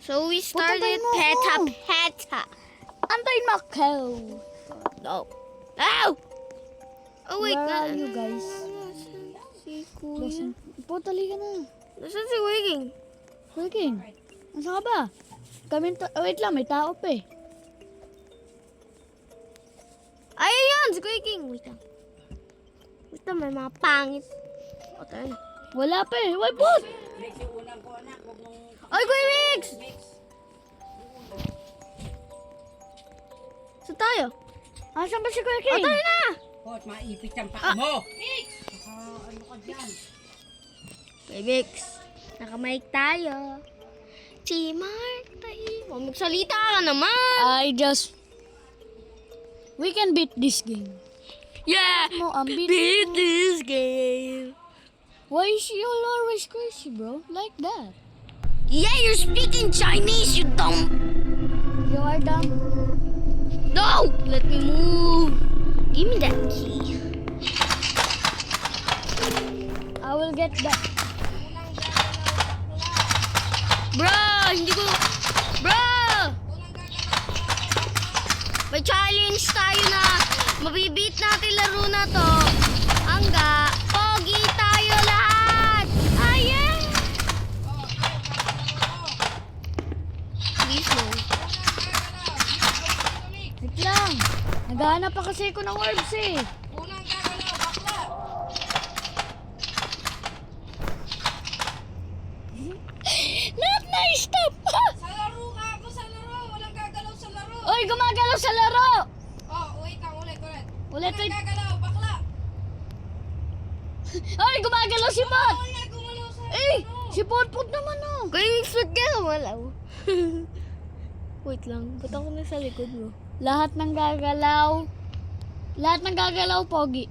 So we started Pupuntahin mo Peta ako. Peta. Antayin mo ako. No. No! Oh wait, Where are you guys? Si Kuya. Putali ka na. Nasaan si Kuya King? Working. Nasaan ka ba? Wait lang, may tao pa eh. Ay, ayan! Si Kuya King. Wait lang. Wait lang, may mga pangit. O, tayo na. Wala pa eh. Wait, bot! Ay, Kuya Mix! Saan tayo? Asan ba si Kuya O, King? tayo na! Hot, maipit ang paa mo. Ano ka dyan? Kuya Mix, nakamike tayo. Si Mark tayo. Magsalita ka naman. We can beat this game. Yeah! Mo, Beat this game. Why is you always crazy, bro? Like that. Yeah, you're speaking Chinese, you dumb. You are dumb. No! Let me move. Give me that key. I will get that. Bro, hindi ko... Bro! May challenge tayo na mabibit natin laro na to. Hangga, pogi tayo lahat. Ayan! Please no. Wait lang. Naghahanap pa kasi ako ng orbs eh. Unang gagalaw, bakla. Not nice stop! Sa laro ka ako, sa laro. Walang gagalaw sa laro. Oy, gumagalaw sa laro! Oh, wait lang, ulit. Ulit, Walang wait. gagalaw, bakla. Oy, gumagalaw si Bot! Wala gumalaw sa Eh, laro. si Potpot naman oh. Kuya Mix, ba't ka nawalaw? Wait lang, ba't ako nasa likod mo? Lahat ng gagalaw. Lahat ng gagalaw, Pogi.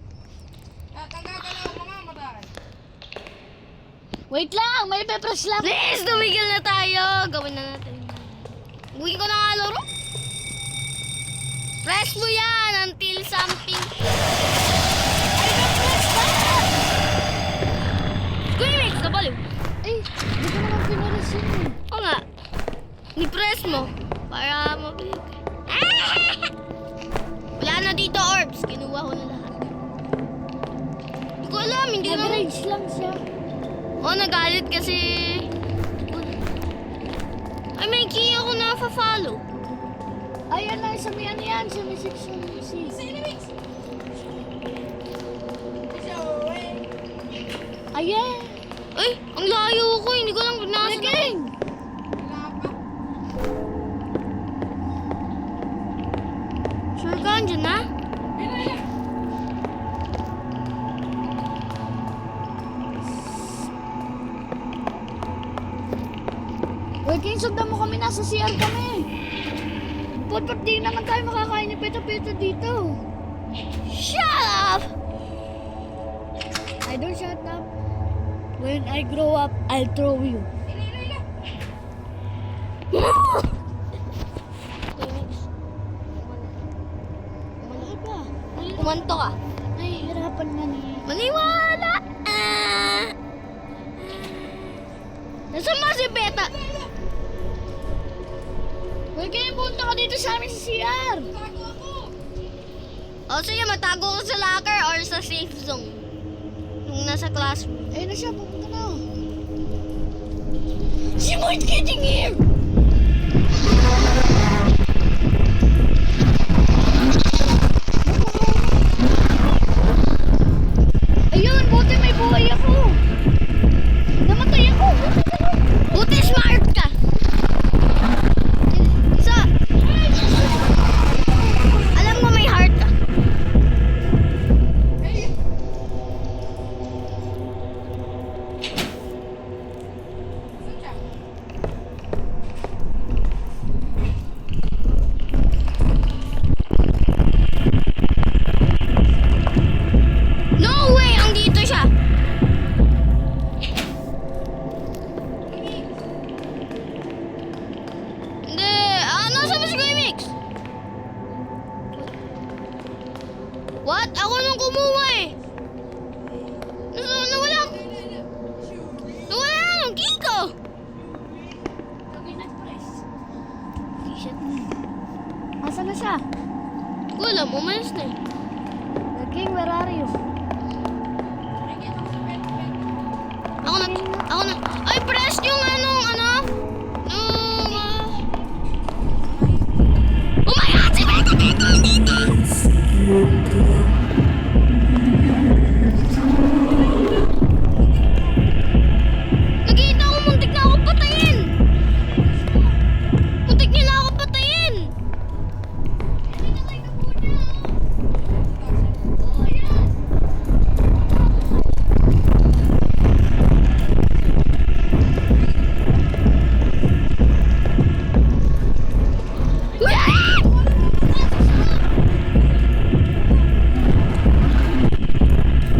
At ang gagalaw, mamamatay. Wait lang, may pepress lang. Please, tumigil na tayo. Gawin na natin. Buhin ko na nga laro. Press mo yan until something... Kuya Mix, nabaliw. Eh, di ko naman pinares yun eh. Oo nga. Ni-press mo. Para mabilis. Ah! Wala na dito, orbs. Kinuha ko na lahat. Hindi ko alam, hindi na... Nag-rage lang siya. Oh, nagalit kasi... Ay, may key ako na follow. Ayan na, sa may ano yan, sa may section C. Ayan. Ay, ang layo ko. Hindi ko lang nasa... King! Sure ka, andyan na? Uy, King, sundan mo kami, nasa CR kami. Potpot, di naman tayo makakain ni Peta-Peta dito. Shut up! I don't shut up. When I grow up, I'll throw you. Ano ba? Kumanto ka. Nahihirapan na ni... Maniwala! Nasaan ba si Beta? Uy, King, punta ka dito sa amin sa CR. O sige, matago ko sa locker or sa safe zone. Nung nasa classroom. Ayun na siya, pupunta na. She might getting here! Ayun, buti may buhay ako. Namatay ako. Buti smart ka! Isa! Alam mo may heart ka. No way! Andito siya! Hindi! Nasa ba si Kuya Mix? What? Ako nung kumuha eh! Nawala! Nawala ang key ko! Asan na siya? Wala, umalis na eh. The King, where are you? Ako na. Ay, press yung nung, oh my God! Si Beta dito! Nakita ko, muntik na ako patayin! Muntik niya na ako patayin!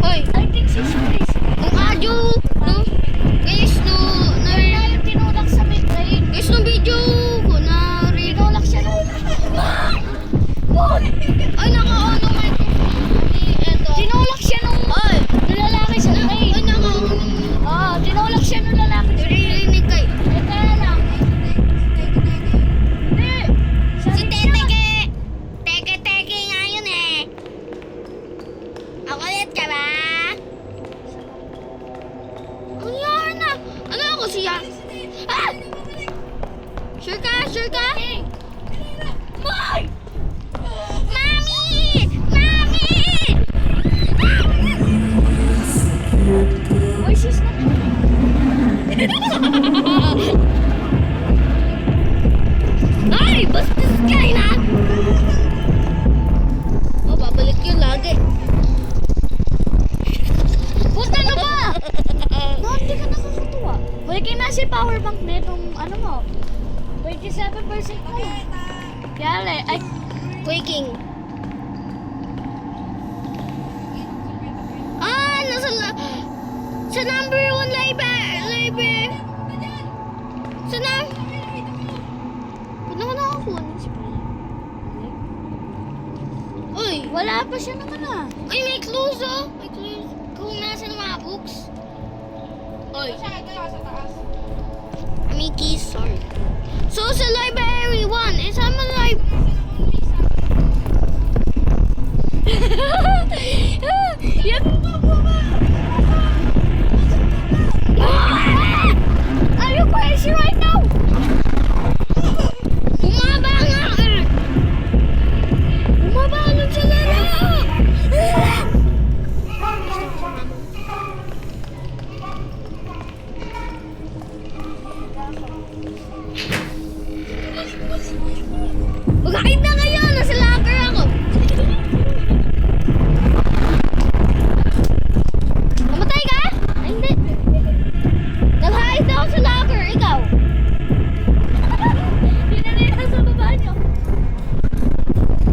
Hoy, I think she's crazy. kung adyo, no? Guys, Kaya yung tinulak sa may train. guys, no video ko na rin. Tinulak siya nung... Ay, naka-on ang microphone. Eto. Tinulak siya nung... Ay, lalaki sa train. ay, naka-on ang Oo, tinulak siya nung lalaki sa train. naririnig kayo. Eh, kaya lang. Hindi. Si Sabi niya, Teteke! Teke nga yun eh. Ako ulit ka ba? Ang yara na. Ano ako siya? Ah! Sure ka? Sure ka? Boy! Mami! Mami! Boy, she's not... Ay! Bastos ka na! Oh, babalik yun lagi. Puta na ba? No, hindi ka nakakatuwa. Boy, kaya na si power bank nitong ano mo. 27% mo. Kaya le, ay, Quaking. Ah! Sa number 1 library. Sa Ba't naman nakakuha ng spray? Uy! wala pa siya naman ah. Ay, may clues oh! May clues. Kung nasa ng mga books. Uy! May keys, sorry. So, sa library 1, isa mo Yan. Are you crazy right now? Bumaba nga! Bumaba lang sa laro! Kahit na kayo! Nasa locker ako! Namatay ka? Ay, hindi. Nag-hide ako sa locker. Ikaw? Hindi na nila sa baba niyo.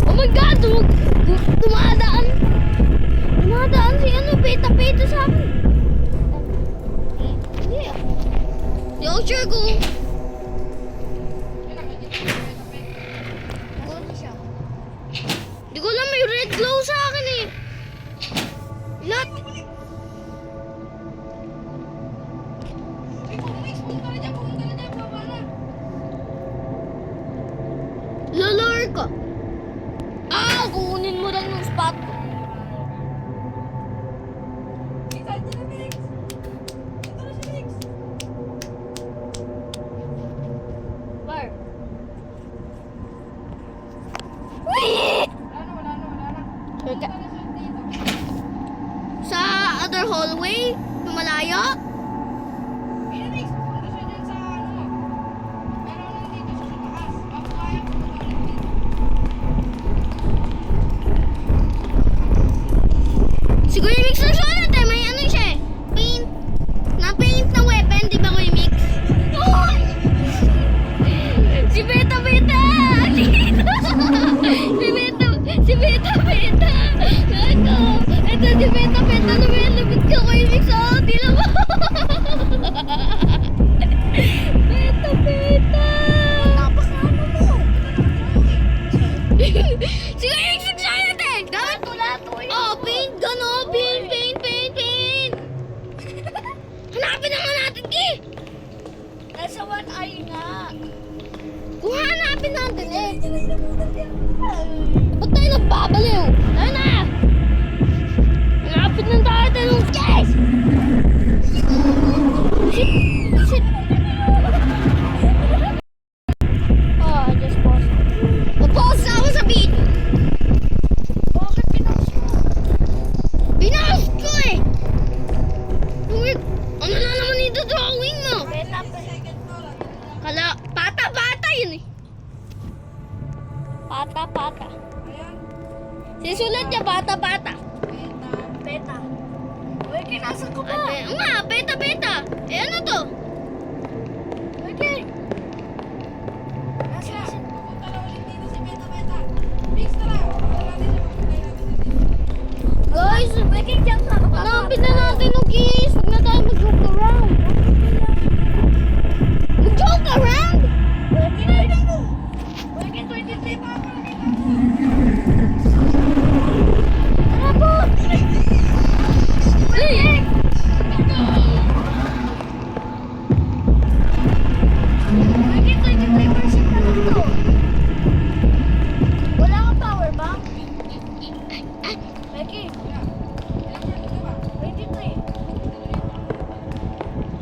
Oh my God! Dumadaan! Dumadaan si Peta sa akin. Hindi ako. Di ako sure kung... Di ko alam, may red glow sa akin eh. Lahat. Lolor ko. Ah, kukunin mo lang yung spot ko. Bar. Teka. Sa other hallway, na malayo. Siguro yung mix na sulat eh. May ano siya eh. Paint. Na-paint na weapon, di ba ko yung mix? Si Beta! Si Beta! Ito si Beta! Lumilipit ka ko yung mix. Oh, di lang mo. Beta! Napakano mo. Siguro yung mix na sulat eh. Gamit Lato yun. oh, paint gano. Paint. Hanapin naman natin, Ki. Nasa one eye nga. Kung hanapin natin eh. Ba't tayo nagbabaliw? Tayo na! Hanapin ng tayo ng guys! Shit! Oh, I just paused. Na-pause na ako sa video. Bakit pinost mo? Binawas ko eh! Wait, ano na naman ito drawing mo? Beta. Kala, bata-bata yun eh. Bata-bata. Sisulat niya bata-bata. Beta. Uy, kinasan ko ba? Oo nga, beta-beta. Eh ano to? Okay. Nasa. Guys, Making jump na. hanapin na natin ng keys. Huwag na tayo mag-joke around. Mag-joke around? Making 23 pa. Tara po! Hey! Making 23% na lang to. Wala kang power bank? Making. 23.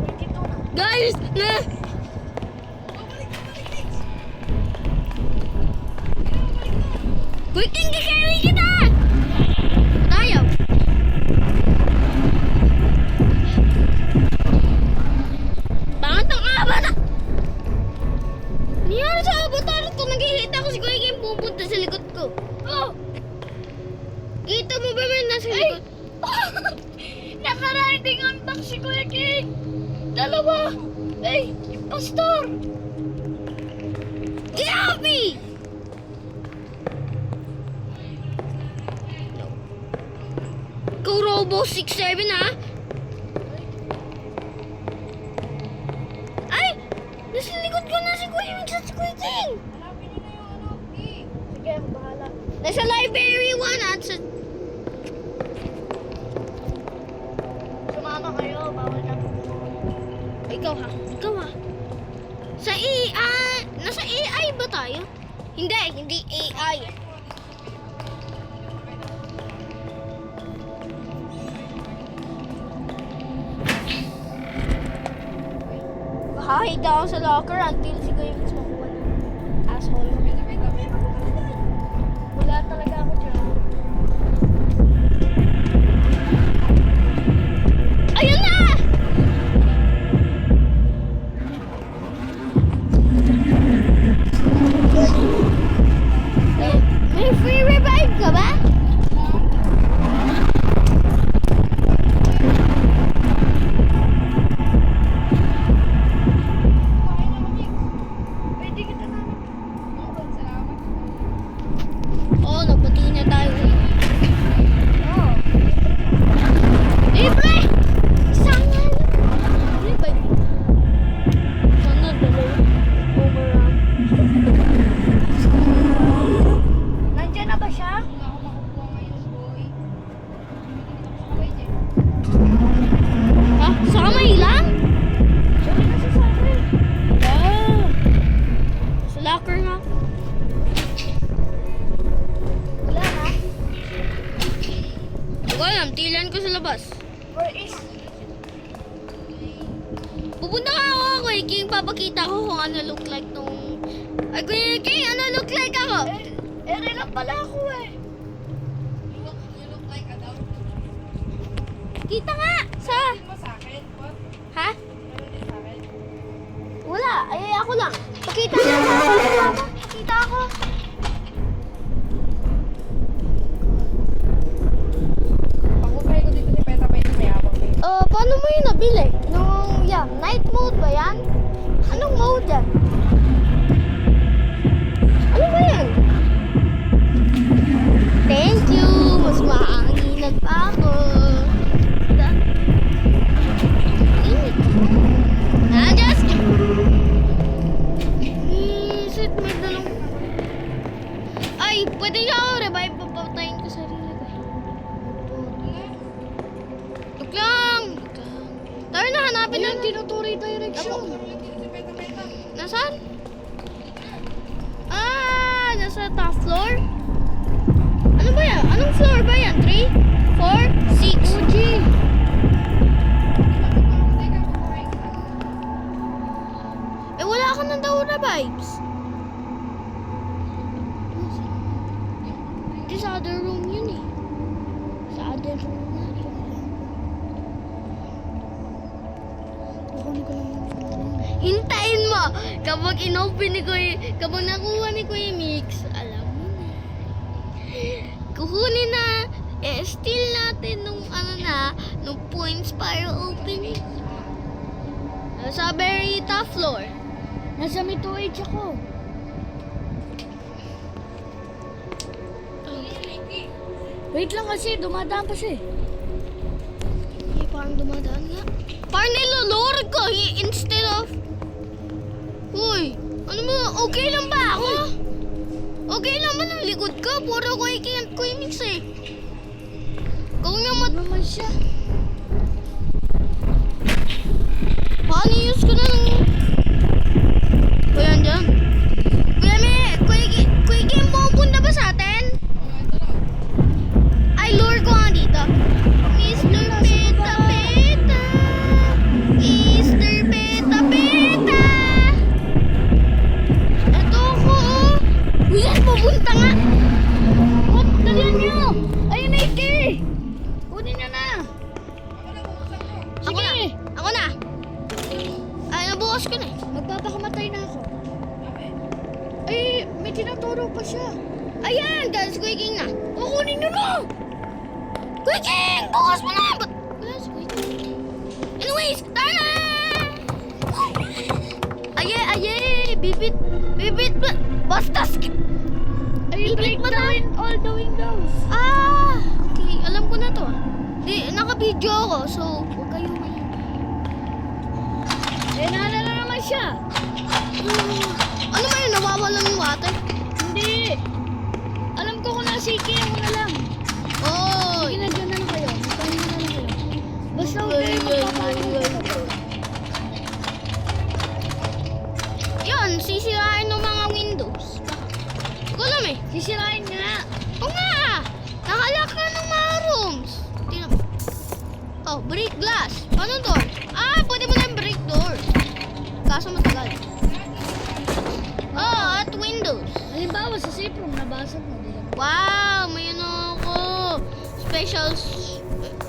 22 na. Guys, na! Quick, carry kita! Tayo! Pangat ang avatar! Nangyari sa avatar ko, nag-hit ako si Kuya Kim pupunta sa likod ko. Oh! Kita mo ba may nasa likod? Naka-riding on back si Kuya King. Dalawa. Ay, impostor. Grabe! Ikaw Robo 67 ha? Ay! Nasa likod ko na si Kuya Mix at si Kuya King! Sige, ako bahala. Nasa library 1 at sa... Sumama kayo, bawal na. Ikaw ha? Ikaw ha? Sa AI... Nasa AI ba tayo? Hindi AI. Hahiga ako sa locker until si Kuya Mix makuha na. Asshole. Wala talaga ako dyan. Ayun na! May free revive ka ba? Pwede kita namin. Oo, nagpati na tayo. Oo. Libre! Isang nga lang. Revive. Sana dalawa. Boomerang. Nandiyan na ba siya? Ha? Sa kamay lang? Sorry na siya sa akin. Ah. Sa locker nga. Wala na. Hindi ko alam, tilan ko sa labas. Where is... Pupunta ka ako, Kuya King. Papakita ko kung ano look like nung... Ay, Kuya King, ano look like ako? Ere lang pala ako eh. Kita nga! Sa... Ha? Wala, ay ako lang. Pakita niya sa akin. Pakita ako. Paano mo yun nabili? Nung, night mode ba yan? Anong mode yan? Ano ba yan? Thank you! Mas maanginan pa ako. Init. Just Shit, may dalawang... Ay, pwede niya ako revive. Papatayin ko sarili ko. Look lang! Tayo na, hanapin Ayun, natin. tinuturi direction. Nasaan? sa top floor? Ano ba yan? Anong floor ba yan? 3, 4, 6. OG. Eh, wala ka ng daw na vibes. Ito sa other room yun eh. Sa other room na. Kukunin ko lang yung Hintayin mo! Kapag inopen ni Kuya, kapag nakuha ni Kuya Mix, alam mo na. Kukunin na, steal natin nung nung points para opening. Sa very top floor. Nasa may 2H ako. Wait lang kasi, dumadaan pa siya eh. Parang dumadaan nga. Parang nilolord ko instead of... Uy, ano mo? Okay lang ba ako? Okay lang ba ng likod ko? Puro ko Kuya Mix eh. Kung naman... Ano naman siya? Paano use ko na ng... Kuya, andyan. Kuya Game, pupunta ba sa atin? Ay, lure ko nga dito. Mr. Peta Peta. Mr. Peta Peta. Ito ako, oh. Uy, yan, pupunta nga. Oh, dalihan niyo! Ayun na Iki! Kunin niyo na! Ako na. Ako na. Ay, nabukas ko na eh. Magpapakamatay na ako. Ay, may tinuturo pa siya. Ayan, guys, Kuya King na. Kukunin niyo na! Kuya King, bukas mo na. Ba't wala si Kuya King? Anyways, tara na! Aye, bibit, basta skip. Ay, break ba down all the windows. Okay, alam ko na to. Di, naka-video ako, so huwag kayo mahinig. Eh, naalala na naman siya. Ano ba yun, nawawala ng water? Hindi. Alam ko kung nasa Iki, ako na lang. Oh, Sige na, dyan na lang kayo. Magpahinga na lang kayo. Basta huwag kayo magpapahinga. yun, sisirain ng mga windows. Hindi ko alam eh. Sisirain nga. Oo nga! Nakalak na ng mga rooms. Tingnan mo. Oh, break glass. Paano door? Pwede mo na break doors. Kaso matagal. Oh, at windows. Halimbawa sa safe room, nabasag mo. Di ba? Wow, may ano ako. Specials.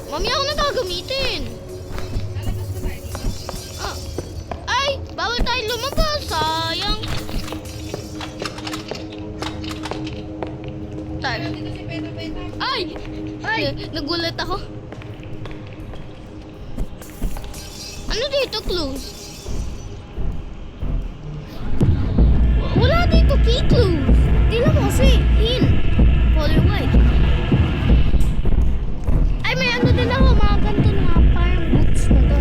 Mamaya ako na gagamitin. Ay, bawal tayo lumabas. Sayang. Tayo. Ay! Ay! Nagulat ako. Ano dito, clues? Wala dito key clues. Tingnan mo kasi. Hint. Color white. Ay, may ano din ako. Mga ganito na parang boots na to.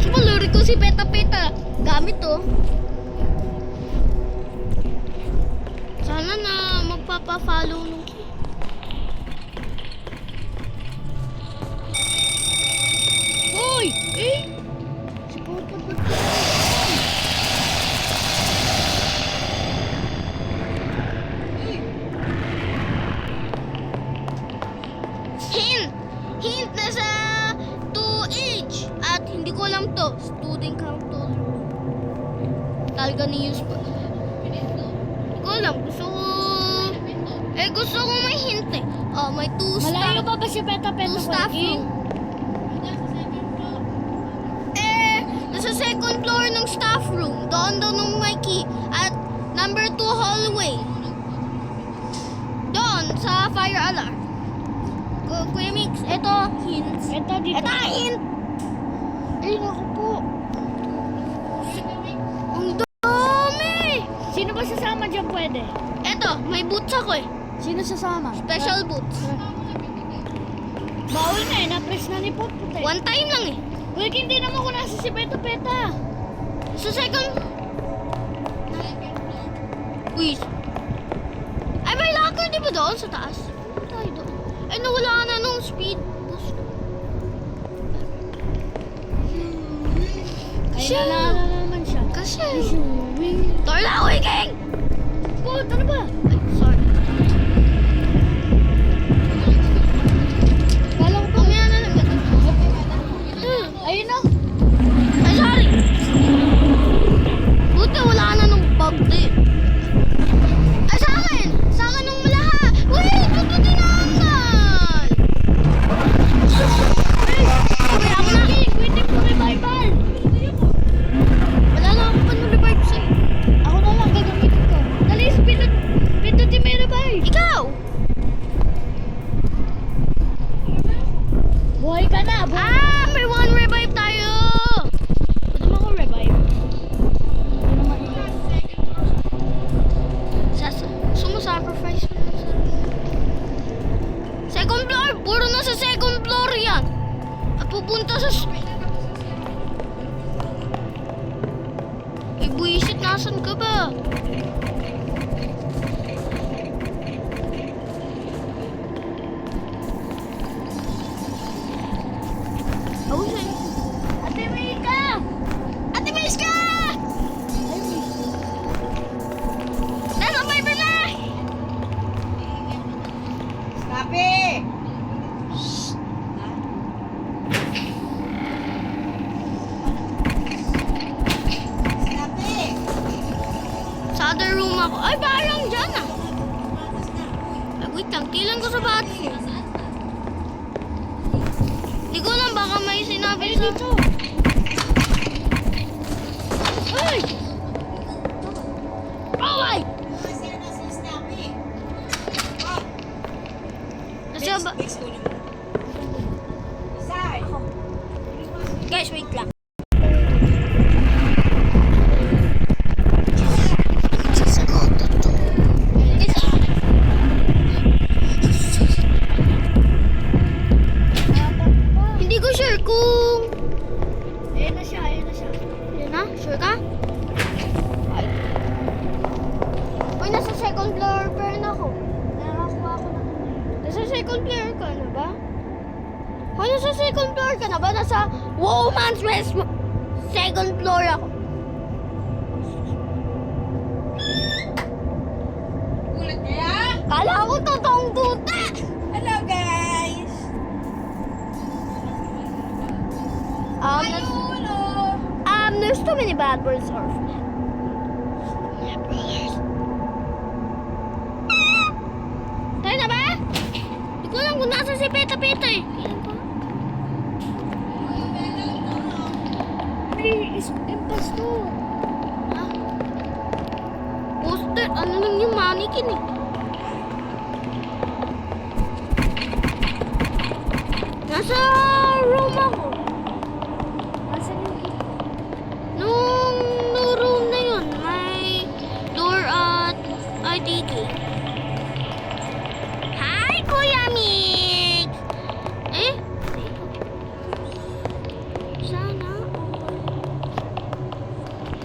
Paluri ko si Peta Peta. Gamit to. Sana na magpapa-follow nung Hoy! Eh! Si Purpot ba't ka? Hint na sa 2H. At hindi ko alam to. Student count to. Talaga ni-use pa. Hindi ko alam. Gusto ko may hint eh. Oh, may 2 Malayo staff. pa ba si Peta Peta? 2 staff Kuya room. Nasa second floor ng staff room. Doon nung may key. At number 2 hallway. Doon sa fire alarm. Kuya Mix, ito hints. Ito dito. Ito hint. Ay, naku po. Ang dami. Sino ba sasama dyan pwede? Ito, may boots ako eh. Sino sasama? Special boots. Bawal na eh. Na-press na ni Purpot eh. One time lang eh. Uy, hindi naman ko nasa si Peta Peta. Sa second... Uy. Ay, may locker di ba doon sa taas? Ano tayo doon? Ay, nawala na nung speed boost. Ay, Siya. naalala na naman siya. Kasi. Showing. Tara na, Kuya King! Oh, tara ba? Ay, sorry. Kala ko ba? Mamaya na lang. Ayun na. Ay, sorry! Buti wala na nung bug din. Ay, sa akin! Sa akin nung malaha! Wait! Ito tinangal! Uy, ako na. Waiting for revival. Wala na ako pa nung revive sa'yo. Ako na lang gagamitin ko. Dali, pindutin mo yung revive. Ikaw! Buhay ka na. Ah! May one revive tayo! Pwede mo ako revive. Hindi naman ito. Sumasacrifice mo lang sa... Second floor! Puro na sa second floor yan! At pupunta sa... Eh, buwisit, nasan ka ba? Oh, sa'yo. Ate Mika! Ate Miska! Nasa fiber na! Stop it! Stop it! Sa other room ako. Ay, parang dyan ah. Ay, wait lang. Kailan ko sa bathroom? Di ko lang baka may sinabi sa... Dito. Ay! Away! Nasa ba... Guys, wait lang. Hindi ko sure kung... Ayun na siya, ayun na siya. Yan na? Sure ka? Ay. Uy, nasa second floor pa rin ako. Nakakuha ako na. Nasa second floor ka na ba? Hoy, nasa second floor ka na ba? Nasa Woman's Rest second floor ako. Ulit kaya? Kala ko totoong tuta! Hello guys! There's too many bad words or my brothers. Tayo na ba? Hindi ko alam kung nasa si Peta-Peta eh. Kailan pa? Please, impostor. Ha? Poster? Ano lang yung mannequin eh? Nasa room ako. Nasaan yung key? Nung room na yun, may door at IDD. Hi, Kuya Mick! Eh? Sana.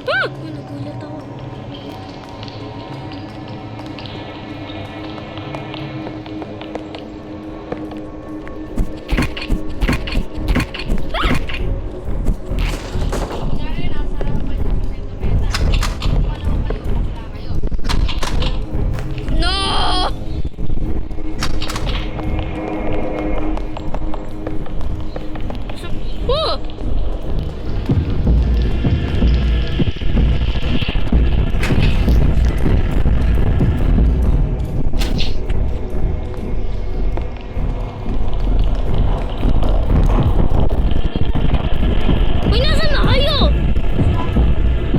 Ah! Nagulat ako. No! Oh! Uy, nasaan na kayo?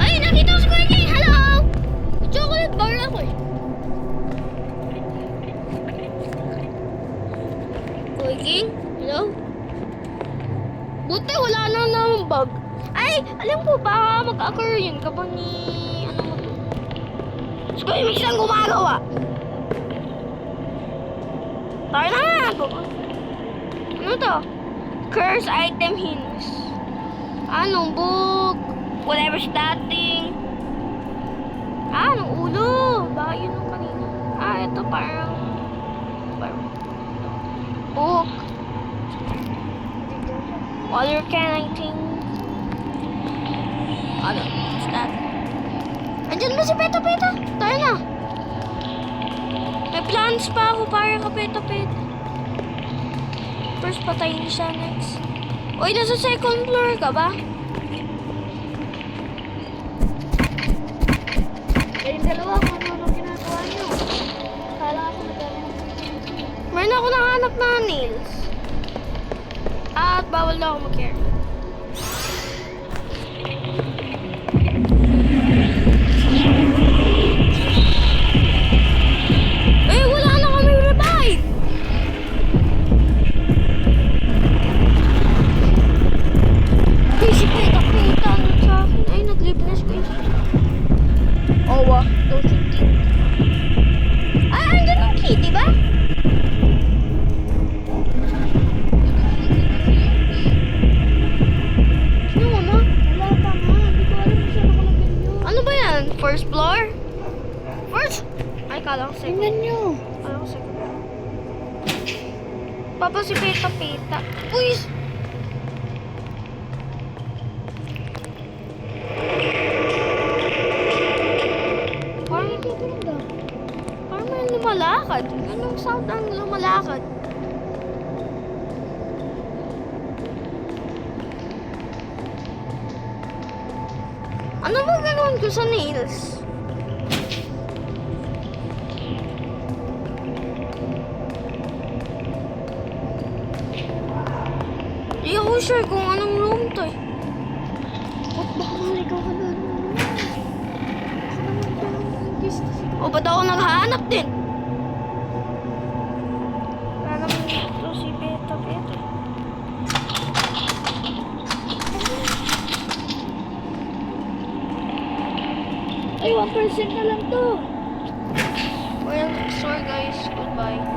Ay, nakita ko si Kuya King. Hello! May chocolate bar ako eh. Kuya King? Hello? Buti wala na namang bug. Ay, alam ko baka mag-occur yun kapag ni... Ano mo to? Si Kuya Mix ang gumagawa. Tayo na nga. Ano to? Curse item hints. Anong book? Whatever's that thing. Ah, anong ulo? Baka yun yung kanina. Ah, ito parang book. Water can, I think. Ano? What's that? Andyan ba si Peta Peta? Tayo na. May plans pa ako para ka Peta Peta. First, patayin siya next. Uy, nasa second floor ka ba? Kayong dalawa kung ano ginagawa niyo. Kala ako nagkaroon. Meron ako nahanap na nails. At bawal na ako mag-carry. Eh, wala na kami revive! Ay, si Peta Peta ano sa akin? Ay, nag-leave na space. Oh, don't you think? Ay, andyan ang key, di ba? Ano, mama? Wala pa nga. Hindi ko alam kung saan nakalagay yun. Ano ba yan? First floor? First? Ay, kala ko second. Tingnan niyo. Kala ko second. Papa, si Peta Peta. Uy! Parang, parang may lumalakad. Anong sound ang lumalakad? Ano ba gagawin ko sa nails? Hindi ako sure kung anong room to eh. Ba't baka maligaw ka na? O ba't ako naghahanap din? Wala naman ito si Peta Peta. Ay, 1% na lang to. Well, sorry guys. Goodbye.